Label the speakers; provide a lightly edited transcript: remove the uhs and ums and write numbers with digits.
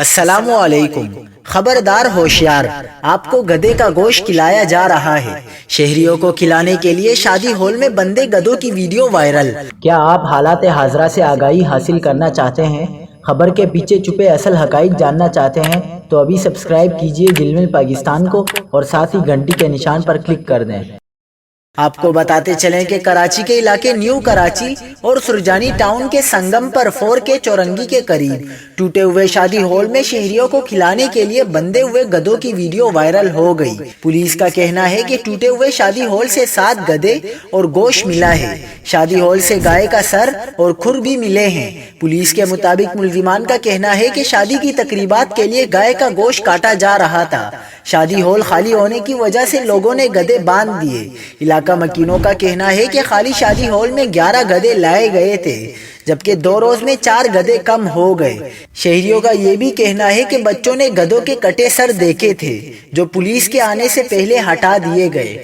Speaker 1: السلام علیکم۔ خبردار ہوشیار، آپ کو گدھے کا گوشت کھلایا جا رہا ہے۔ شہریوں کو کھلانے کے لیے شادی ہال میں بندے گدھوں کی ویڈیو وائرل۔
Speaker 2: کیا آپ حالات حاضرہ سے آگاہی حاصل کرنا چاہتے ہیں؟ خبر کے پیچھے چھپے اصل حقائق جاننا چاہتے ہیں تو ابھی سبسکرائب کیجئے جلمل پاکستان کو اور ساتھ ہی گھنٹی کے نشان پر کلک کر دیں۔
Speaker 1: آپ کو بتاتے چلیں کہ کراچی کے علاقے نیو کراچی اور سرجانی ٹاؤن کے سنگم پر 4K چورنگی کے قریب ٹوٹے ہوئے شادی ہال میں شہریوں کو کھلانے کے لیے بندھے ہوئے گدھوں کی ویڈیو وائرل ہو گئی۔ پولیس کا کہنا ہے کہ ٹوٹے ہوئے شادی ہال سے 7 گدھے اور گوشت ملا ہے۔ شادی ہال سے گائے کا سر اور کھر بھی ملے ہیں۔ پولیس کے مطابق ملزمان کا کہنا ہے کہ شادی کی تقریبات کے لیے گائے کا گوشت کاٹا جا رہا تھا۔ شادی ہال خالی ہونے کی وجہ سے لوگوں نے گدھے باندھ دیے۔ علاقہ مکینوں کا کہنا ہے کہ خالی شادی ہال میں 11 گدھے لائے گئے تھے، جبکہ 2 روز میں 4 گدھے کم ہو گئے۔ شہریوں کا یہ بھی کہنا ہے کہ بچوں نے گدھوں کے کٹے سر دیکھے تھے، جو پولیس کے آنے سے پہلے ہٹا دیے گئے۔